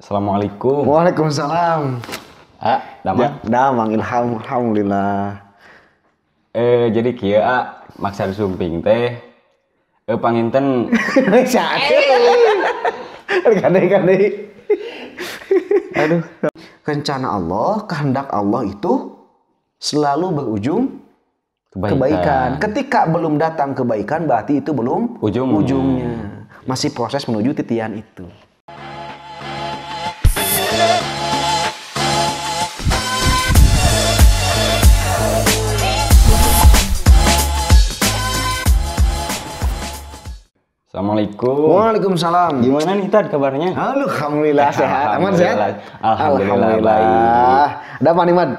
Assalamualaikum. Waalaikumsalam. Damang. Damang alhamdulillah. Jadi kieu maksar sumping teh panginten Kadang-kadang. Aduh. Rencana Allah, kehendak Allah itu selalu berujung kebaikan. Ketika belum datang kebaikan berarti itu belum ujungnya. Masih proses menuju titian itu. Assalamualaikum. Waalaikumsalam. Gimana nih Tad kabarnya? Alhamdulillah sehat. Aman sehat? Alhamdulillah baik. Ada apa nih, Mad?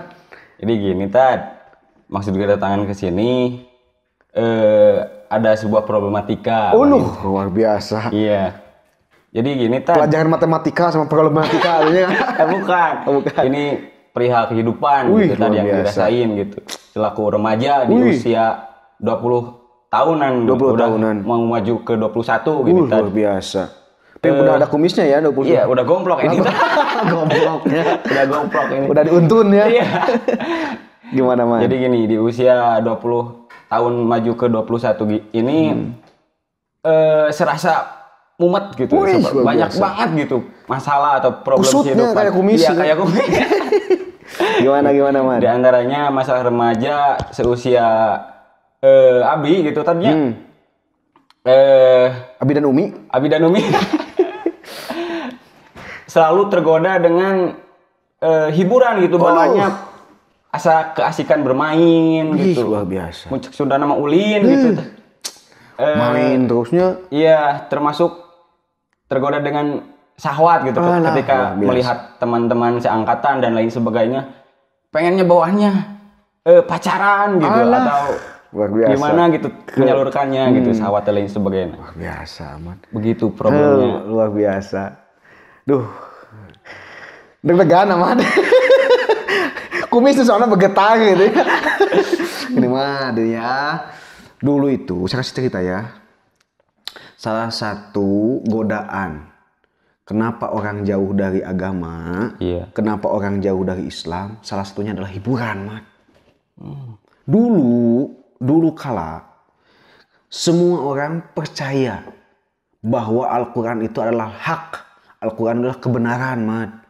Jadi gini Tad, maksud kedatangan ke sini ada sebuah problematika. Luar biasa. Iya. Jadi gini Tad. Pelajaran matematika sama problematika artinya. Bukan. Ini perihal kehidupan gitu tadi yang dirasain gitu. Selaku remaja di usia 20 tahunan, 20 tahunan. Mau maju ke 21 gitu. Luar biasa. Tapi udah ada kumisnya ya 20. Iya, udah gomplok ini. Gomploknya. Udah gomplok ini. Udah diuntun ya. Iya. Gimana, Man? Jadi gini, di usia 20 tahun maju ke 21 ini serasa mumet gitu. Banyak banget gitu masalah atau problem kehidupan. Kayak kumis. Iya, kayak kumis. Gimana, Man? Di antaranya masalah remaja seusia Abi gitu tadinya. Abi dan Umi selalu tergoda dengan hiburan gitu, bawaannya asa keasikan bermain gitu. Luar biasa. Muncul sudah nama ulin gitu. Main terusnya. Iya, termasuk tergoda dengan syahwat gitu ketika melihat teman-teman seangkatan dan lain sebagainya. Pengennya bawaannya pacaran gitu atau luar biasa. Gimana gitu menyalurkannya gitu, syahwat dan lain sebagainya. Luar biasa, Man. Begitu problemnya. Luar biasa. Duh. Deg-degan amat. Kumis tuh soalnya bergetar gitu ya. Ini mah ya. Dulu itu, saya kasih cerita ya. Salah satu godaan. Kenapa orang jauh dari agama? Iya. Kenapa orang jauh dari Islam? Salah satunya adalah hiburan, Man. Dulu kala semua orang percaya bahwa Al-Quran itu adalah hak. Al-Quran adalah kebenaran, Mad.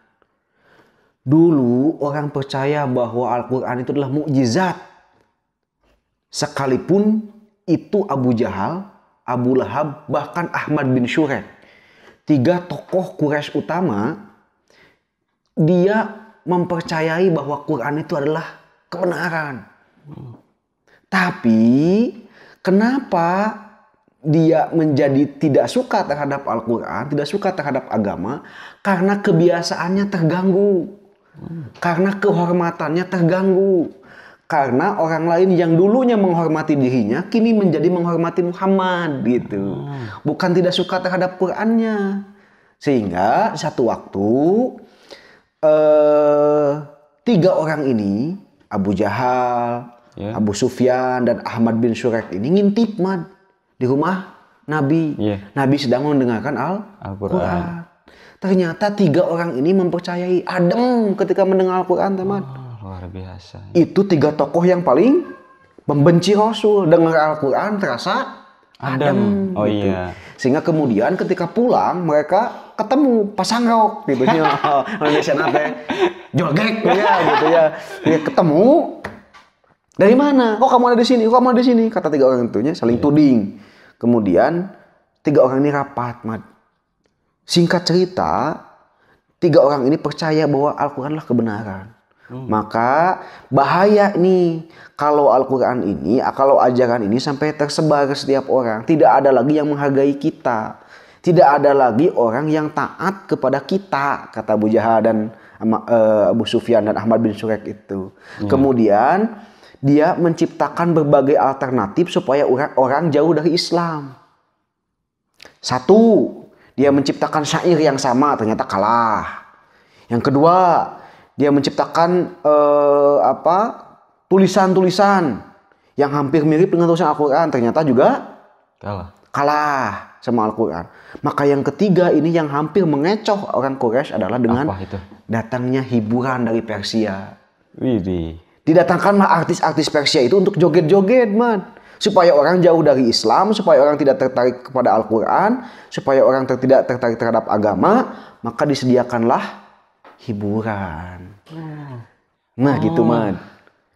Dulu orang percaya bahwa Al-Quran itu adalah mukjizat. Sekalipun itu Abu Jahal, Abu Lahab, bahkan Ahmad bin Syurek. 3 tokoh Quraisy utama, dia mempercayai bahwa Quran itu adalah kebenaran. Tapi kenapa dia menjadi tidak suka terhadap Al-Quran, tidak suka terhadap agama? Karena kebiasaannya terganggu. Karena kehormatannya terganggu. Karena orang lain yang dulunya menghormati dirinya, kini menjadi menghormati Muhammad gitu. Bukan tidak suka terhadap Qurannya. Sehingga satu waktu 3 orang ini, Abu Jahal, Abu Sufyan dan Ahmad bin Syurek ini ngintip, Mad, di rumah Nabi. Nabi sedang mendengarkan Al-Quran. Ternyata 3 orang ini mempercayai, adem ketika mendengar Al-Quran, teman. Luar biasa. Itu 3 tokoh yang paling membenci Rasul. Dengar Al-Quran terasa adem. Oh gitu. iya. Sehingga kemudian ketika pulang mereka ketemu pasang rok gitu ya. Indonesia nate jogek ya gitu ya. Dia ketemu. Dari mana? Kok kamu ada di sini? Kok kamu ada di sini? Kata 3 orang itunya saling tuding. Kemudian 3 orang ini rapat, Mad. Singkat cerita, 3 orang ini percaya bahwa Al-Quran adalah kebenaran. Maka bahaya nih kalau Al-Quran ini, kalau ajaran ini sampai tersebar ke setiap orang. Tidak ada lagi yang menghargai kita. Tidak ada lagi orang yang taat kepada kita, kata Abu Jahal dan Abu Sufyan dan Ahmad bin Syurek itu. Kemudian dia menciptakan berbagai alternatif supaya orang jauh dari Islam. 1, dia menciptakan syair yang sama, ternyata kalah. Yang kedua, dia menciptakan tulisan-tulisan yang hampir mirip dengan tulisan Al-Quran, ternyata juga kalah. sama Al-Quran. Maka yang ketiga ini yang hampir mengecoh orang Quraisy adalah dengan datangnya hiburan dari Persia. Widih. Didatangkanlah artis-artis Persia itu untuk joget-joget, man. Supaya orang jauh dari Islam, supaya orang tidak tertarik kepada Al-Quran, supaya orang tidak tertarik terhadap agama, maka disediakanlah hiburan. Nah, gitu, man.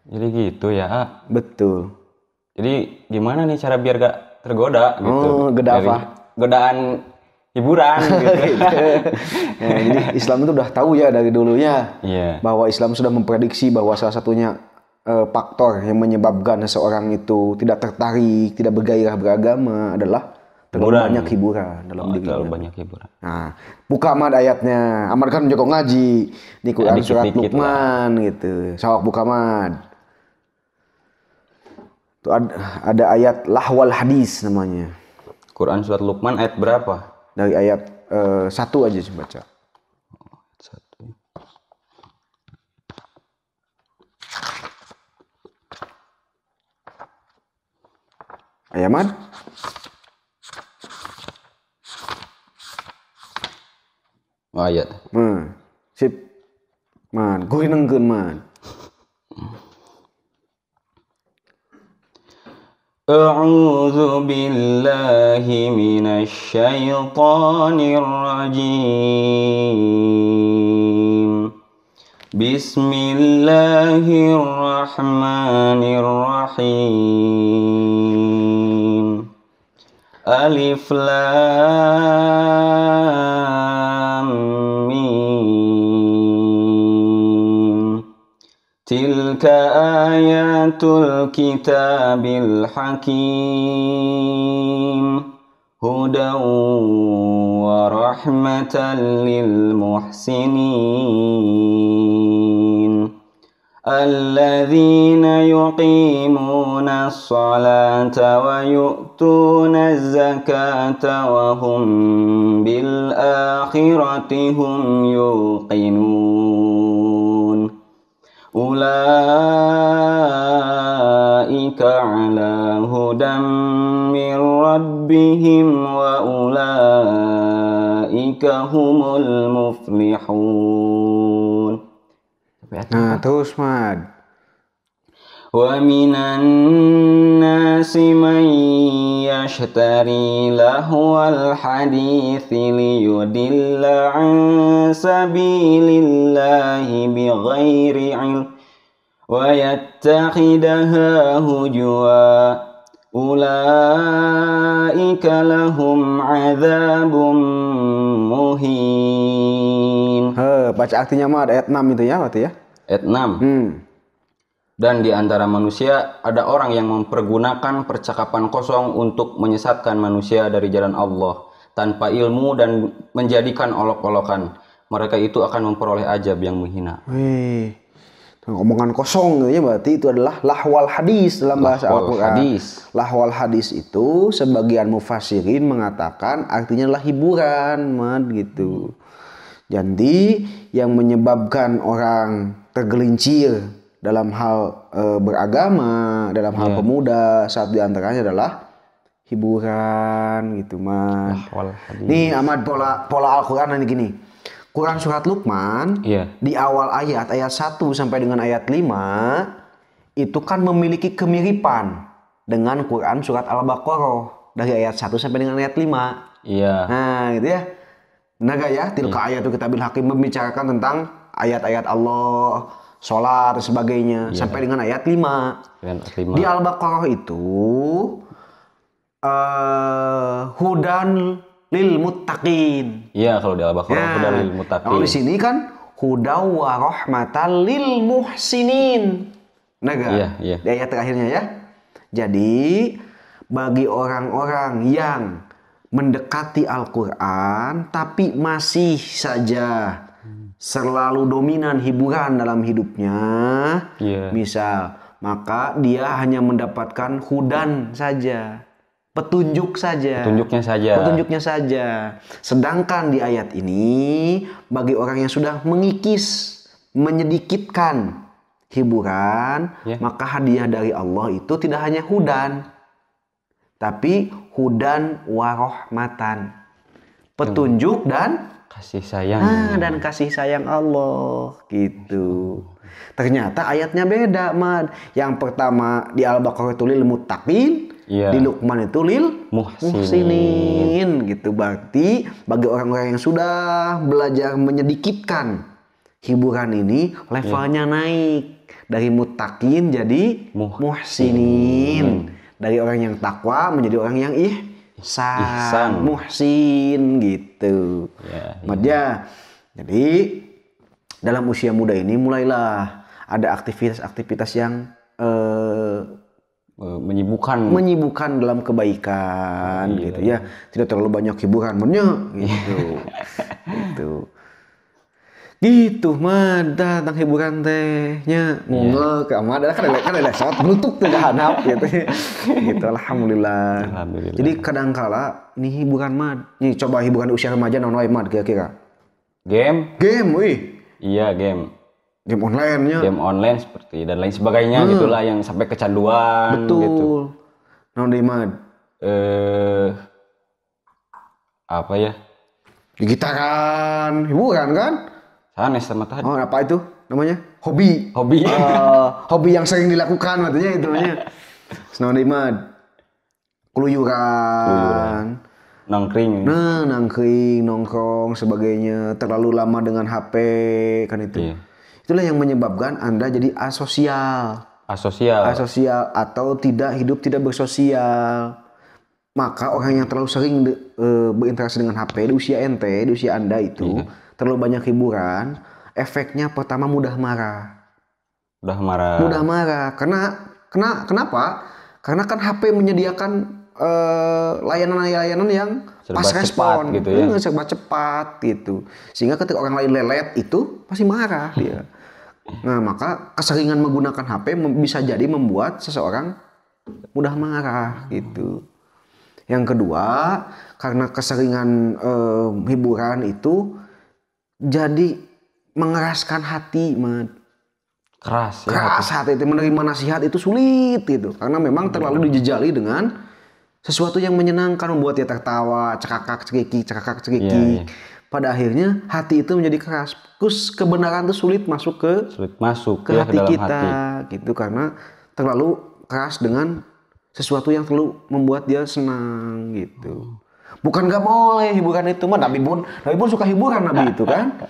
Jadi gitu ya. Betul. Jadi gimana nih cara biar gak tergoda gitu? Godaan hiburan gitu. Nah, jadi Islam itu udah tahu ya dari dulunya bahwa Islam sudah memprediksi bahwa salah satunya faktor yang menyebabkan seseorang itu tidak tertarik, tidak bergairah beragama adalah terlalu banyak hiburan dalam dirinya. Terlalu banyak hiburan. Nah, buka Ahmad ayatnya. Ahmad kan joko ngaji di Quran surat Luqman gitu. Sawak buka Ahmad. Itu ada ayat lahwal hadis namanya. Quran surat Luqman ayat berapa? Dari ayat 1 aja sih baca. 1. Ayat man? Ayat. Sip. Man, gue nengkeun man. A'udzu billahi minasy syaithanir rajim. Bismillahirrahmanirrahim. Alif Lam Mim. Tilka ayatul kitabil hakim. Hudaw wa rahmatan lil muhsinin. Alladzina yuqimuna as-salata wa yu'tuna az-zakata wa hum bil akhirati hum yuqinun. Ulaika ala hudam min rabbihim wa ulaika humul muflihun. Nah, terus Mad. Wa minan nasi man yashtari lahwal hadithi liyudilla an sabilillahi bighairi ilm wa yattakhidaha hujwa. Ulaika lahum adzabun muhin. Baca artinya Mad ayat 6 itu ya, berarti ya? Ayat 6. Dan di antara manusia ada orang yang mempergunakan percakapan kosong untuk menyesatkan manusia dari jalan Allah tanpa ilmu dan menjadikan olok-olokan. Mereka itu akan memperoleh ajab yang menghina. Wih, omongan kosong ya, berarti itu adalah lahwal hadis dalam bahasa Al-Quran. Lahwal hadis itu sebagian mufassirin mengatakan artinya adalah hiburan, Mad, gitu. Jadi yang menyebabkan orang tergelincir dalam hal beragama, dalam hal pemuda, saat diantaranya adalah hiburan gitu, man. Nih Ahmad, pola Al-Quran ini gini. Quran surat Luqman di awal ayat 1 sampai dengan ayat 5 itu kan memiliki kemiripan dengan Quran surat Al-Baqarah dari ayat 1 sampai dengan ayat 5. Nah, gitu ya. Benar gak ya? Tilka ayatul kitabil hakim membicarakan tentang ayat-ayat Allah, sholat dan sebagainya sampai dengan ayat 5. Di Al-Baqarah itu hudan lil muttaqin. Iya, kalau di Al-Baqarah hudan lil muttaqin. Kalau di sini kan hudaw wa rahmatan lil muhsinin. Benar gak? Iya. Di ayat terakhirnya ya. Jadi bagi orang-orang yang mendekati Al-Quran tapi masih saja selalu dominan hiburan dalam hidupnya, misal, maka dia hanya mendapatkan hudan saja, petunjuknya saja. Sedangkan di ayat ini bagi orang yang sudah mengikis, menyedikitkan hiburan, maka hadiah dari Allah itu tidak hanya hudan, tapi hudan warohmatan, petunjuk dan kasih sayang. dan kasih sayang Allah gitu. Ternyata ayatnya beda, Mad. Yang pertama di Al-Baqarah itu lil muttaqin, di Luqman itu lil muhsinin gitu. Berarti bagi orang-orang yang sudah belajar menyedikitkan hiburan ini, levelnya naik dari muttaqin jadi muhsinin. Dari orang yang takwa menjadi orang yang ihsan. Muhsin gitu. Mad ya. Jadi dalam usia muda ini mulailah ada aktivitas-aktivitas yang menyibukkan dalam kebaikan gitu ya. Tidak terlalu banyak hiburan gitu. Gitu mah tentang hiburan tehnya ngungel ke amad kan ada shot menutup tuh kehanap gitu. Gitu alhamdulillah. Jadi kadangkala ini hiburan mah nih coba hiburan usia remaja naon wae mad kira-kira. Game wih. Iya, game online-nya. Game online seperti dan lain sebagainya gitulah yang sampai kecanduan. Betul. Gitu. Naon deui mad? Apa ya? Gitaran, hiburan kan? Sanes sama tadi. Oh, apa itu namanya? Hobi. Hobi yang sering dilakukan maksudnya itu namanya. Naon deui mad? Keluyuran. Nongkrong, nongkrong sebagainya, terlalu lama dengan HP kan itu. Itulah yang menyebabkan Anda jadi asosial atau hidup tidak bersosial. Maka orang yang terlalu sering berinteraksi dengan HP di usia di usia Anda itu terlalu banyak hiburan, efeknya pertama mudah marah. Kenapa? Karena kan HP menyediakan layanan-layanan yang serba pas respon gitu ya. Serba cepat gitu. Sehingga ketika orang lain lelet itu pasti marah dia. Nah, maka keseringan menggunakan HP bisa jadi membuat seseorang mudah marah gitu. Yang kedua, karena keseringan hiburan itu jadi mengeraskan hati, keras hati itu, menerima nasihat itu sulit gitu. Karena memang terlalu dijejali dengan sesuatu yang menyenangkan, membuat dia tertawa, cekakak cekiki. Pada akhirnya hati itu menjadi keras. Terus kebenaran itu sulit masuk ke hati kita gitu, karena terlalu keras dengan sesuatu yang terlalu membuat dia senang gitu. Bukan nggak boleh hiburan itu mah, Nabi pun suka hiburan Nabi itu kan.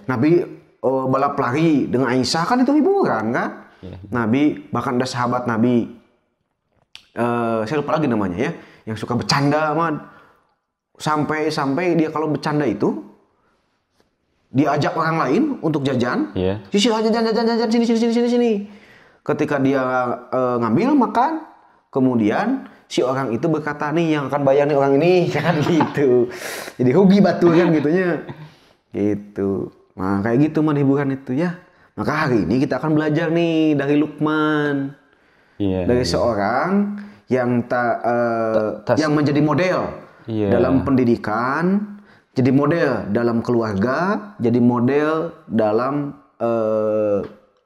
Nabi balap lari dengan Aisyah kan itu hiburan kan. Nabi bahkan ada sahabat Nabi, saya lupa lagi namanya ya, yang suka bercanda man. Sampai dia kalau bercanda itu diajak orang lain untuk jajan. Sisi jajan sini. Ketika dia ngambil makan, kemudian si orang itu berkata, nih yang akan bayar nih orang ini kan gitu. Jadi rugi batu kan gitunya. Gitu. Nah, kayak gitu man hiburan itu ya. Maka hari ini kita akan belajar nih dari Luqman. Dari seorang yang yang menjadi model dalam pendidikan, jadi model dalam keluarga, jadi model dalam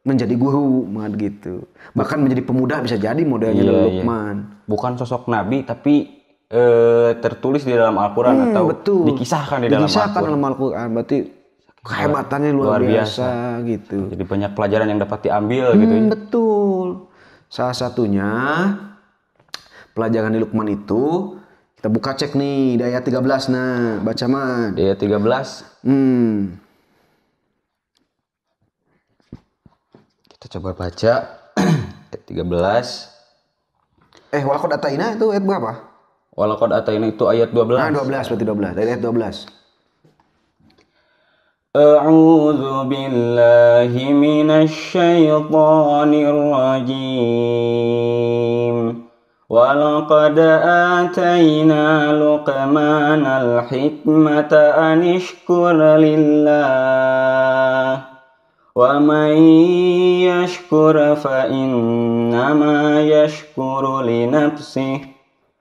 menjadi guru, gitu. Bahkan menjadi pemuda bisa jadi modelnya dari Luqman. Bukan sosok Nabi tapi tertulis di dalam Al-Quran atau dikisahkan di dalam Al-Quran. Berarti kehebatannya luar biasa gitu. Jadi banyak pelajaran yang dapat diambil gitu. Betul. Salah satunya pelajaran di Luqman itu kita buka cek nih di ayat 13. Nah, baca man. Di ayat 13. Kita coba baca ayat 13. Walaqad ataina itu ayat berapa? Walaqad ataina itu ayat 12. Nah, 12 berarti 12. Ayat 12. A'udzu billahi minasy syaithanir rajim. Walaqad atayna Luqmanal hikmata an ishkur lillah. Wa man yashkur fa innama yashkuru li nafsihi.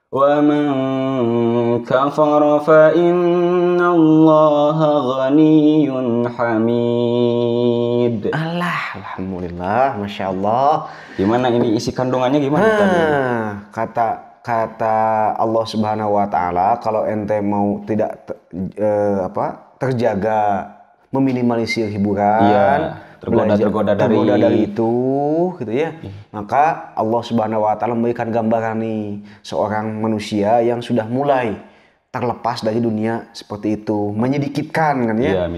Wa man kafara fa innallaha ghaniyyun hamid. Alhamdulillah, Masya Allah. Gimana ini isi kandungannya gimana tadi? kata Allah Subhanahu wa taala, kalau ente mau tidak terjaga, meminimalisir hiburan, tergoda dari itu gitu ya. Maka Allah Subhanahu wa taala memberikan gambaran nih, seorang manusia yang sudah mulai terlepas dari dunia seperti itu, menyedikitkan kan ya.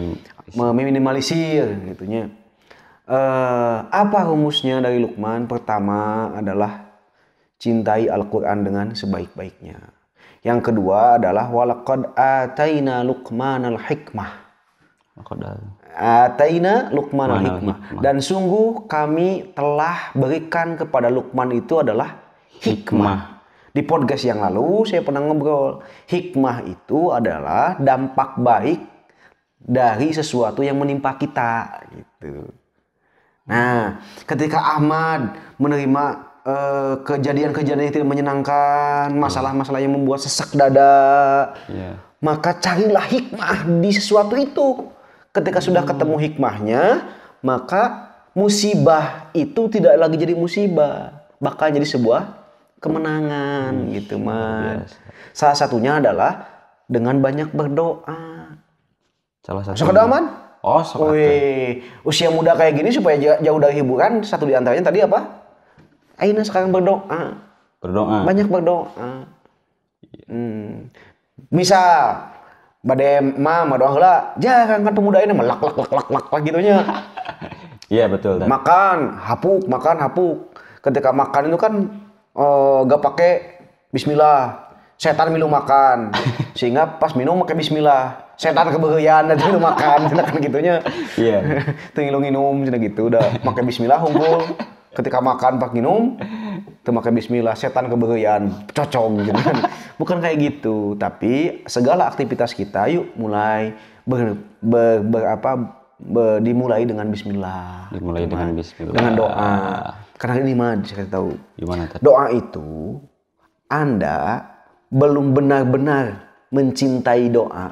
Meminimalisir gitunya. Apa rumusnya dari Luqman? Pertama adalah cintai Al-Quran dengan sebaik-baiknya. Yang kedua adalah walaqad ataina Luqmanal hikmah. Ataina Luqmanal hikmah. Dan sungguh kami telah berikan kepada Luqman itu adalah hikmah. Di podcast yang lalu saya pernah ngobrol. Hikmah itu adalah dampak baik dari sesuatu yang menimpa kita gitu. Nah, ketika Ahmad menerima kejadian-kejadian yang tidak menyenangkan, masalah-masalah yang membuat sesak dada, maka carilah hikmah di sesuatu itu. Ketika sudah ketemu hikmahnya, maka musibah itu tidak lagi jadi musibah, bakal jadi sebuah kemenangan gitu, Mas. Salah satunya adalah dengan banyak berdoa. Salah satu. Sekedar aman? Usia muda kayak gini supaya jauh dari hiburan, satu di antaranya tadi apa? Aina sekarang berdoa. Banyak berdoa. Misal bade mah doa heula, jarang kan pemuda ini melak gitunya. Iya betul. Makan hapuk. Ketika makan itu kan gak pakai bismillah. Setan minum makan. Sehingga pas minum pakai bismillah. Setan kebeheyan dan minum makan kan gitunya. Iya. Tuh nginum gitu udah pakai bismillah unggul. Ketika makan pak minum itu pakai bismillah, setan kebeheyan, cocong gitu kan. Bukan kayak gitu, tapi segala aktivitas kita yuk mulai dimulai dengan bismillah. Dengan doa. Karena ini mah saya tahu. Gimana tadi? Doa itu Anda belum benar-benar mencintai doa.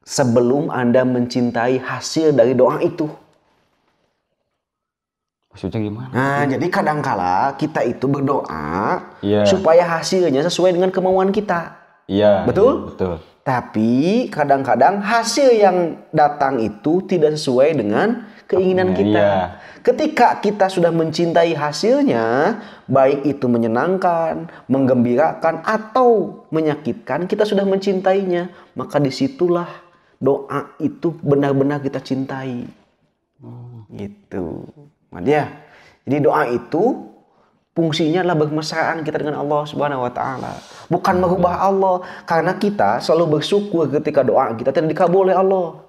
Sebelum Anda mencintai hasil dari doa itu. Maksudnya gimana? Nah, jadi kadangkala kita itu berdoa supaya hasilnya sesuai dengan kemauan kita. Betul? Iya, betul. Tapi kadang-kadang hasil yang datang itu tidak sesuai dengan keinginan kita. Ketika kita sudah mencintai hasilnya, baik itu menyenangkan, menggembirakan, atau menyakitkan, kita sudah mencintainya. Maka disitulah doa itu benar-benar kita cintai. Gitu. Jadi doa itu fungsinya adalah bermesraan kita dengan Allah Subhanahu wa taala. Bukan merubah Allah, karena kita selalu bersyukur ketika doa kita tidak dikabul oleh Allah.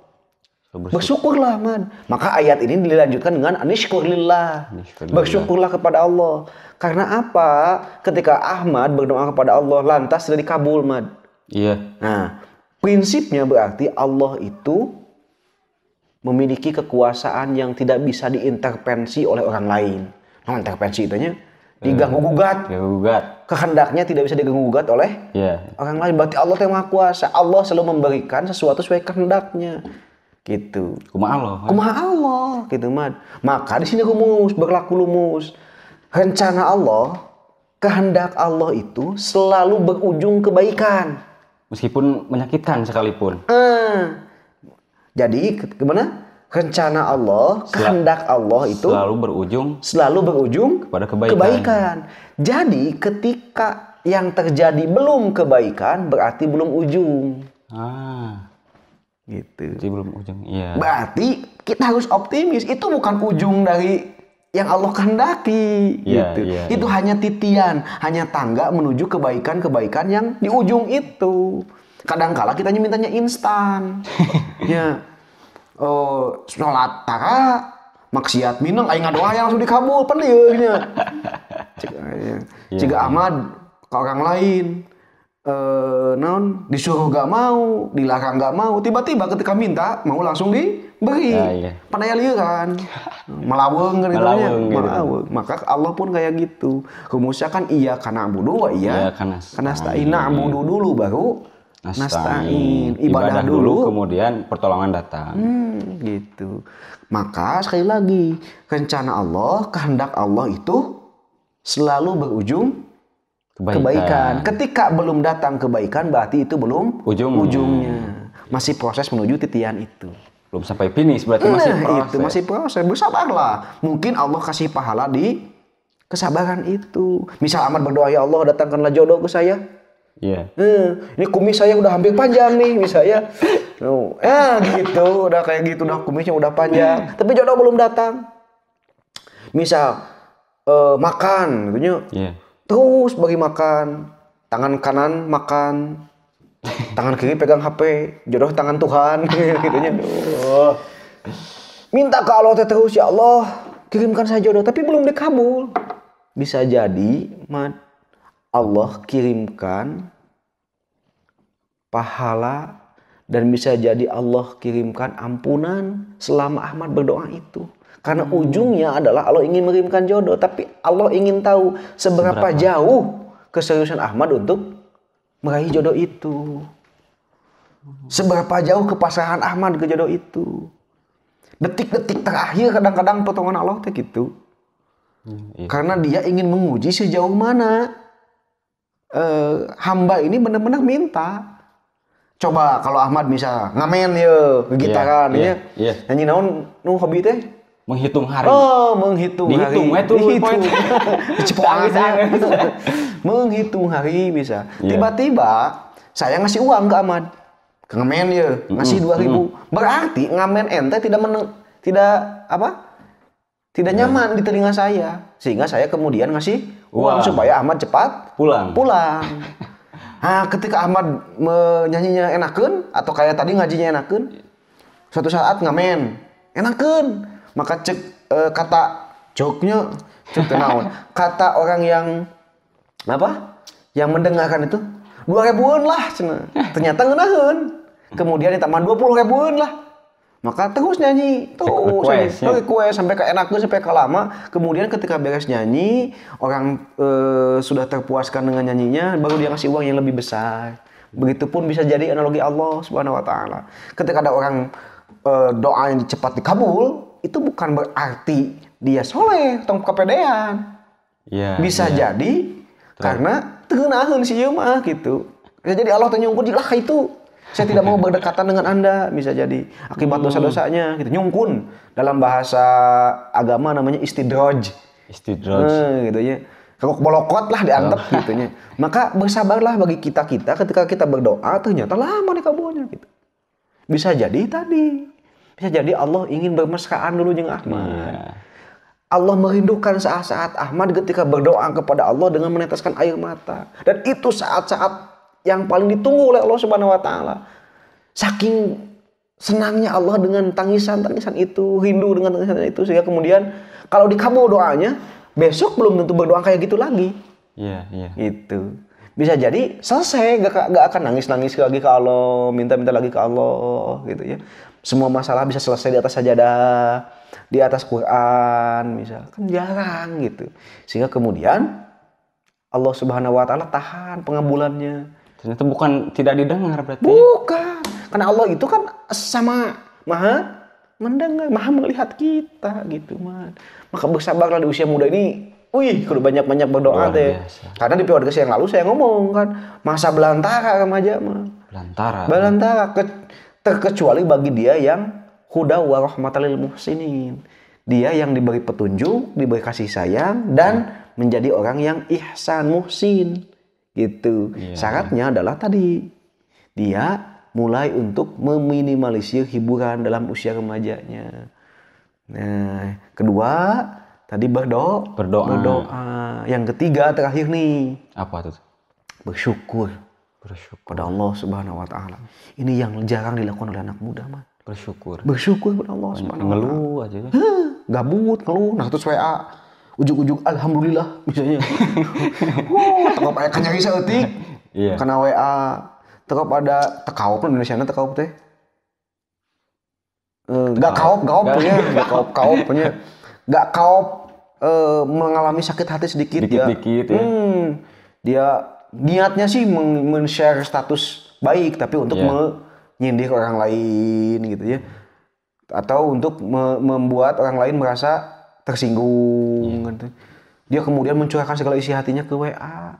Bersyukurlah, man. Maka ayat ini dilanjutkan dengan anishkurillah. Bersyukurlah kepada Allah. Karena apa? Ketika Ahmad berdoa kepada Allah lantas tidak dikabul, man. Nah, prinsipnya berarti Allah itu memiliki kekuasaan yang tidak bisa diintervensi oleh orang lain. Nah, intervensi itunya diganggu-gugat. Kehendaknya tidak bisa diganggu-gugat oleh orang lain. Berarti Allah yang Maha Kuasa. Allah selalu memberikan sesuatu sesuai kehendaknya. Gitu. Kumaha Allah gitu, man. Maka di sini berlaku rumus. Rencana Allah, kehendak Allah itu selalu berujung kebaikan. Meskipun menyakitkan sekalipun. Jadi gimana? Rencana Allah, kehendak Allah itu selalu berujung kepada kebaikan. Jadi ketika yang terjadi belum kebaikan, berarti belum ujung. Gitu. Jadi belum ujung. Berarti kita harus optimis. Itu bukan ujung dari yang Allah kehendaki. Gitu. Itu hanya titian, hanya tangga menuju kebaikan-kebaikan yang di ujung itu. Kadang-kala kita mintanya instan. Sholat tara, maksiat minang, aing ngadoa yang langsung dikabul, pan ieu. Jika Ahmad ke orang lain, disuruh gak mau, dilarang gak mau, tiba-tiba ketika minta mau langsung diberi. Pandai lieu kan, melaweng kan itu. Maka Allah pun kayak gitu. Rumusnya kan iya karena abudu, karena stain. Abudu dulu baru nasta'in. Ibadah dulu kemudian pertolongan datang. Gitu. Maka sekali lagi, rencana Allah, kehendak Allah itu selalu berujung kebaikan. Ketika belum datang kebaikan berarti itu belum ujungnya. Masih proses menuju titian itu. Belum sampai finish berarti masih proses. Itu masih proses. Bersabarlah. Mungkin Allah kasih pahala di kesabaran itu. Misal Ahmad berdoa, ya Allah datangkanlah jodoh ke saya. Iya. Ini kumis saya udah hampir panjang nih misalnya. Gitu, udah kayak gitu, udah kumisnya udah panjang. Tapi jodoh belum datang. Misal makan, gitu. Iya. Terus bagi makan, tangan kanan makan, tangan kiri pegang HP, jodoh tangan Tuhan, gitunya. Minta ke Allah terus, ya Allah kirimkan saya jodoh, tapi belum dikabul. Bisa jadi, Allah kirimkan pahala dan bisa jadi Allah kirimkan ampunan selama Ahmad berdoa itu. Karena ujungnya adalah Allah ingin mengirimkan jodoh, tapi Allah ingin tahu seberapa jauh keseriusan Ahmad untuk meraih jodoh itu. Seberapa jauh kepasrahan Ahmad ke jodoh itu. Detik-detik terakhir kadang-kadang pertolongan Allah teh gitu. Karena dia ingin menguji sejauh mana hamba ini benar-benar minta. Coba kalau Ahmad bisa ngamen ya, gitaran ya. Nyanyi naon nu hobi teh? Menghitung hari. Menghitung hari. Dihitung. Menghitung hari bisa. Tiba-tiba saya ngasih uang ke Ahmad. Ke ngamen ya, ngasih 2.000. Berarti ngamen ente tidak nyaman di telinga saya. Sehingga saya kemudian ngasih uang supaya Ahmad cepat pulang. Nah, ketika Ahmad menyanyinya enakeun atau kayak tadi ngajinya enakeun, suatu saat ngamen enakeun, maka kata joknya naon? Kata orang yang yang mendengarkan itu 2.000-an lah cenah. Ternyata ngeunaheun. Kemudian ditambah 20.000-an lah. Maka terus nyanyi, request sampai ke enakeun sampai ke lama. Kemudian ketika beres nyanyi, orang sudah terpuaskan dengan nyanyinya, baru dia ngasih uang yang lebih besar. Begitupun bisa jadi analogi Allah Subhanahu wa taala. Ketika ada orang doa yang cepat dikabul, itu bukan berarti dia soleh atau kepedean. Bisa jadi karena teunaheun si ieu mah gitu. Bisa jadi Allah nyungkun lah itu. Saya tidak mau berdekatan dengan Anda, bisa jadi akibat dosa-dosanya gitu. Nyungkun dalam bahasa agama namanya istidraj. Gitu ya. Kalau bolokot lah diantep gitu nya. Maka bersabarlah bagi kita ketika kita berdoa ternyata lama dikabulnya gitu. Bisa jadi Allah ingin bermesraan dulu dengan Ahmad. Allah merindukan saat-saat Ahmad ketika berdoa kepada Allah dengan meneteskan air mata. Dan itu saat-saat yang paling ditunggu oleh Allah Subhanahu wa taala. Saking senangnya Allah dengan tangisan-tangisan itu, rindu dengan tangisan itu, sehingga kemudian kalau dikabul doanya, besok belum tentu berdoa kayak gitu lagi. Itu. Bisa jadi selesai, gak akan nangis-nangis lagi ke Allah, minta-minta lagi ke Allah gitu ya. Semua masalah bisa selesai di atas sajadah, di atas Quran, misal. Kan jarang gitu. Sehingga kemudian Allah Subhanahu wa taala tahan pengabulannya. Ternyata bukan tidak didengar berarti. Bukan. Karena Allah itu kan sama maha mendengar, maha melihat kita gitu, man. Maka bersabarlah di usia muda ini. Kudu banyak-banyak berdoa deh. Karena di podcast yang lalu saya ngomong kan, masa belantara remaja mah. Belantara. Terkecuali bagi dia yang huda wa rahmatal lil muhsinin. Dia yang diberi petunjuk, diberi kasih sayang dan menjadi orang yang ihsan muhsin. Gitu. Syaratnya adalah tadi dia mulai untuk meminimalisir hiburan dalam usia remajanya. Nah, kedua tadi berdoa. Yang ketiga terakhir nih. Apa tuh? Bersyukur pada Allah Subhanahu wa taala. Ini yang jarang dilakukan oleh anak muda, man. Bersyukur pada Allah Subhanahu wa taala. Ngeluh aja. Gabut, ngeluh, nah terus WA. Ujug-ujug alhamdulillah misalnya. Tekop aya kanyari saeutik. Karena WA tekop ada tekaup Indonesia na tekaup teh. Enggak kaup punya. Enggak kaup mengalami sakit hati sedikit ya. Dia niatnya sih men-share status baik tapi untuk menyindir orang lain gitu ya. Atau untuk membuat orang lain merasa tersinggung gitu. Dia kemudian mencurahkan segala isi hatinya ke WA.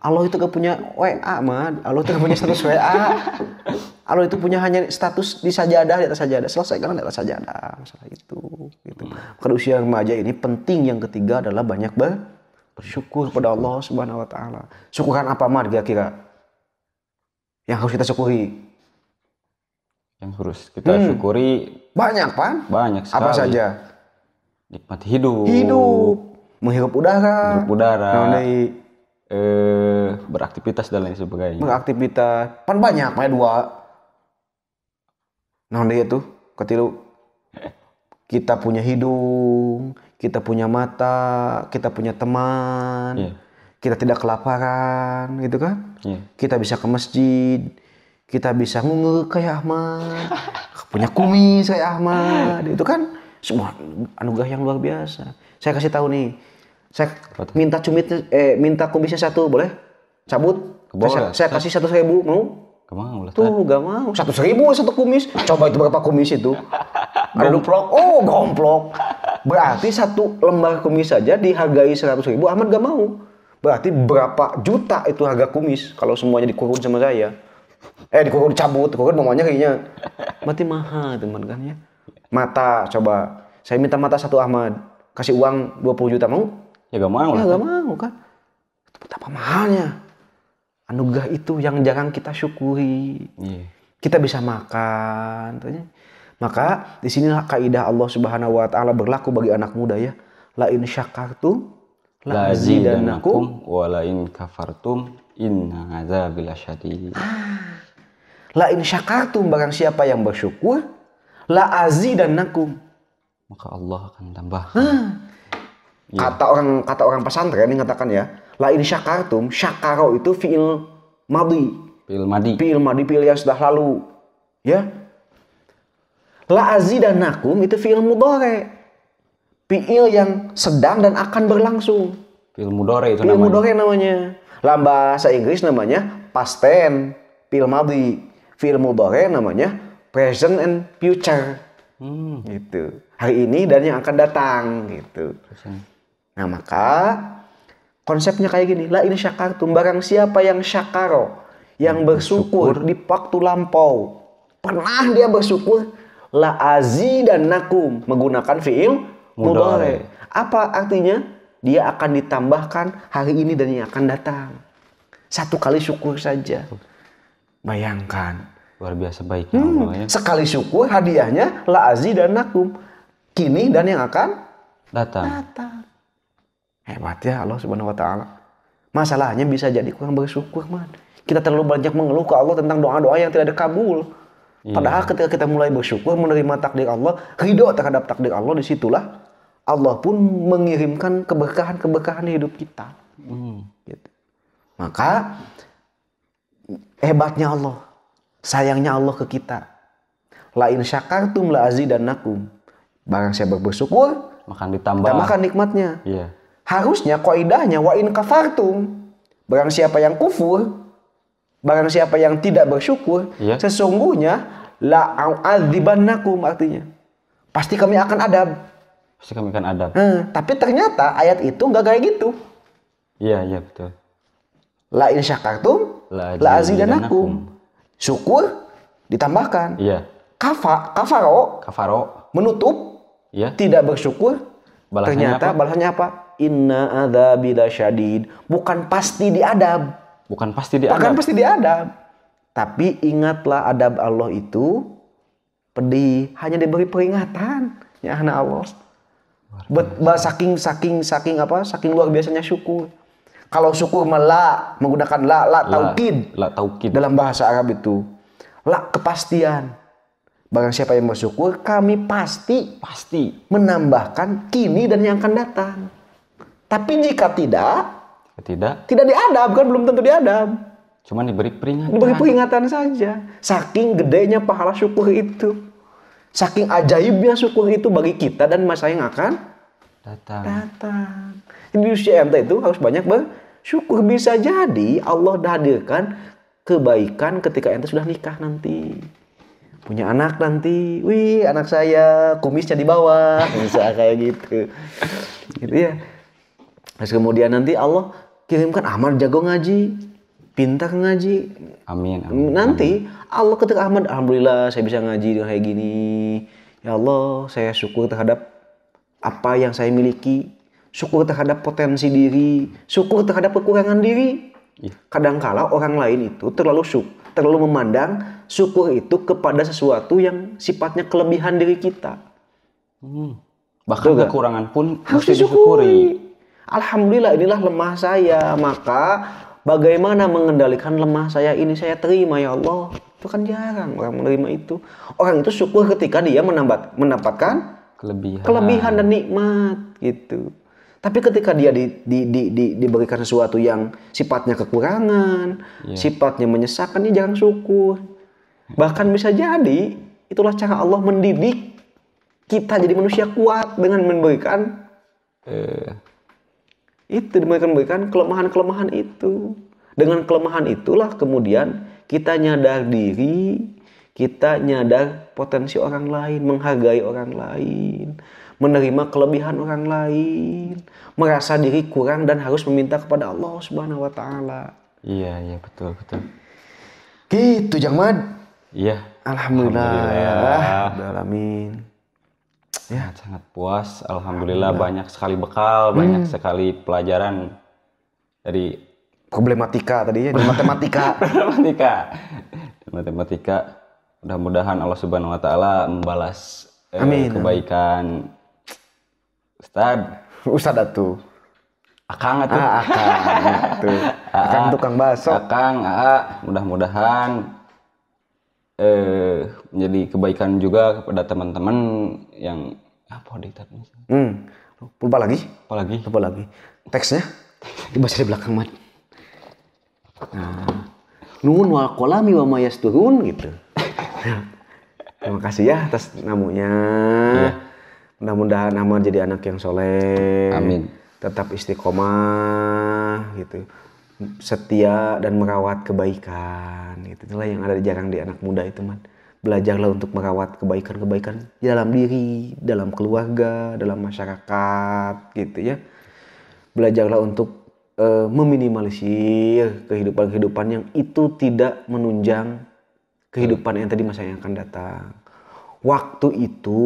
Allah itu gak punya WA, man. Allah itu gak punya status WA. Allah itu punya hanya status di sajadah, di atas sajadah. Selesaikan di atas sajadah. Masalah itu. Gitu. Pada usia remaja ini penting yang ketiga adalah banyak bersyukur pada Allah Subhanahu Wa Taala. Syukuran apa, man, kira-kira? Yang harus kita syukuri? Yang harus kita syukuri banyak, Pan. Banyak sekali. Apa saja? Nikmat hidup. Menghirup udara. Beraktivitas dan lain sebagainya. Beraktivitas. Pan banyak, main 2. Nah, dia tuh ketilu. Kita punya hidung, kita punya mata, kita punya teman. Kita tidak kelaparan, gitu kan? Kita bisa ke masjid, kita bisa ngungur kayak Ahmad, punya kumis kayak Ahmad, itu kan semua anugerah yang luar biasa. Saya kasih tahu nih, saya minta minta kumisnya 1, boleh? Cabut? Boleh. Saya kasih 1.000, mau? Gak mau lah. Tuh, gak mau. 1.000 1 kumis. Coba itu berapa kumis itu? Gomplok. Oh, gomplok. Berarti 1 lembar kumis saja dihargai 100.000. Ahmad gak mau. Berarti berapa juta itu harga kumis kalau semuanya dikurun sama saya? Dikurun, dicabut, dikurun mamanya kayaknya. Berarti mahal, teman kan ya. Mata, coba. Saya minta mata 1 Ahmad. Kasih uang 20 juta, mau? Ya gak mau lah. Ya gak mau kan. Itu betapa mahalnya. Anugerah itu yang jarang kita syukuri. Kita bisa makan. Maka di sinilah kaidah Allah Subhanahu Wa Taala berlaku bagi anak muda ya. La in syakartum la azidannakum wa la in kafartum inna adzabi lasyadid. La in syakartum, barang siapa yang bersyukur, la azidannakum, maka Allah akan tambah. Kata orang pesantren yang mengatakan ya, la in syakartum, syakaro itu fi'il madi. Fi'il yang sudah lalu. Ya. La azidannakum itu fi'il mudhari. Fi'il yang sedang dan akan berlangsung. Fi'il mudhari itu namanya. Fi'il mudhari namanya. Dalam bahasa Inggris namanya past tense, fi'il madi. Fi'il mudhari namanya present and future. Gitu. Hari ini dan yang akan datang gitu. Nah, maka konsepnya kayak gini, la in syakartum, barang siapa yang syakaro, yang bersyukur di waktu lampau, pernah dia bersyukur, la azidannakum, menggunakan fi'il mudhari. Apa artinya? Dia akan ditambahkan hari ini dan yang akan datang. 1 kali syukur saja. Bayangkan. Luar biasa baiknya Allah ya. Sekali syukur hadiahnya la azidannakum, kini dan yang akan datang. Hebat ya Allah Subhanahu Wa Taala. Masalahnya bisa jadi kurang bersyukur, man. Kita terlalu banyak mengeluh ke Allah tentang doa-doa yang tidak dikabul. Padahal ketika kita mulai bersyukur, menerima takdir Allah, ridho terhadap takdir Allah, disitulah Allah pun mengirimkan keberkahan-keberkahan di hidup kita. Gitu. Maka hebatnya Allah, sayangnya Allah ke kita. La in syakartum la azidannakum. Barang siapa bersyukur, maka ditambahkan nikmatnya. Harusnya kaidahnya wa in kafartum, barang siapa yang kufur, barang siapa yang tidak bersyukur, sesungguhnya la a'adzibannakum, artinya pasti kami akan adab. Tapi ternyata ayat itu enggak kayak gitu. Iya betul. La in syakartum la azidannakum. Syukur ditambahkan. Kafaro menutup. Tidak bersyukur. Balasannya apa? Inna adzabi lasyadid. Bukan pasti diadab. Tapi ingatlah adab Allah itu pedih, hanya diberi peringatan. Ya anak Allah. Saking luar biasanya syukur. Kalau syukur menggunakan la taukid. Dalam bahasa Arab itu. La kepastian. Barang siapa yang bersyukur, kami pasti menambahkan kini dan yang akan datang. Tapi jika tidak diadab, kan belum tentu diadab. Cuma diberi peringatan. Diberi peringatan saja. Saking gedenya pahala syukur itu. Saking ajaibnya syukur itu bagi kita dan masa yang akan datang. Jadi di usia ente itu harus banyak bersyukur. Bisa jadi Allah hadirkan kebaikan ketika ente sudah nikah nanti. Punya anak nanti, wih anak saya kumisnya di bawah, bisa kayak gitu. Gitu ya. Terus kemudian nanti Allah kirimkan Ahmad jago ngaji, pintar ngaji. Amin. Nanti Allah ketika Ahmad, alhamdulillah saya bisa ngaji dengan kayak gini. Ya Allah, saya syukur terhadap apa yang saya miliki, syukur terhadap potensi diri, syukur terhadap kekurangan diri. Kadangkala orang lain itu terlalu memandang syukur itu kepada sesuatu yang sifatnya kelebihan diri kita. Bahkan kekurangan pun harus disyukuri. Alhamdulillah inilah lemah saya, maka bagaimana mengendalikan lemah saya ini saya terima ya Allah. Itu kan jarang orang menerima itu. Orang itu syukur ketika dia mendapatkan kelebihan dan nikmat gitu. Tapi ketika dia diberikan sesuatu yang sifatnya kekurangan, sifatnya menyesakan, dia jangan syukur. Bahkan bisa jadi itulah cara Allah mendidik kita jadi manusia kuat dengan memberikan memberikan kelemahan-kelemahan itu. Dengan kelemahan itulah kemudian kita nyadar diri, kita nyadar potensi orang lain, menghargai orang lain, menerima kelebihan orang lain, merasa diri kurang dan harus meminta kepada Allah Subhanahu wa taala. Iya, betul. Gitu, Jang Mad. Iya. Alhamdulillah. Alamin. Ya, sangat puas. Alhamdulillah banyak sekali bekal, banyak sekali pelajaran dari problematika tadinya di matematika. Matematika. Mudah-mudahan Allah Subhanahu wa taala membalas kebaikan Ustad atuh. Akang atuh. Akang tukang bakso. Akang, mudah-mudahan menjadi kebaikan juga kepada teman-teman yang apa dikatakan? Lupa lagi. Teksnya dibaca di belakang, Mat. Nun wal qalami wa ma yasturun gitu. Terima kasih ya atas namunya. Mudah-mudahan Ahmad jadi anak yang soleh. Amin. Tetap istiqomah gitu. Setia dan merawat kebaikan. Itulah yang ada jarang di anak muda itu, Man. Belajarlah untuk merawat kebaikan-kebaikan di dalam diri, dalam keluarga, dalam masyarakat gitu ya. Belajarlah untuk meminimalisir kehidupan-kehidupan yang itu tidak menunjang kehidupan yang tadi masa yang akan datang. Waktu itu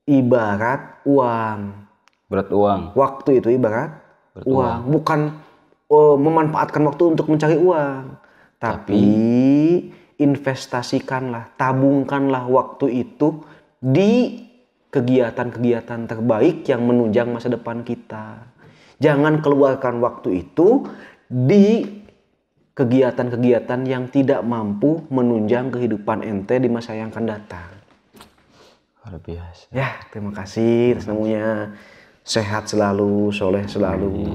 ibarat uang. Berat uang. Waktu itu ibarat uang. Bukan memanfaatkan waktu untuk mencari uang. Tapi investasikanlah, tabungkanlah waktu itu di kegiatan-kegiatan terbaik yang menunjang masa depan kita. Jangan keluarkan waktu itu di kegiatan-kegiatan yang tidak mampu menunjang kehidupan ente di masa yang akan datang. Luar biasa. Ya, terima kasih atas namunya. Sehat selalu, soleh selalu.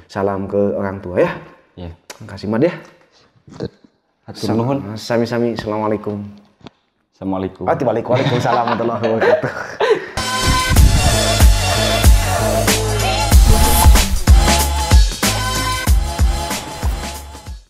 Salam ke orang tua ya. Terima kasih, Mad ya. Sami-sami. Assalamualaikum. Assalamualaikum. Waalaikumsalam warahmatullahi wabarakatuh.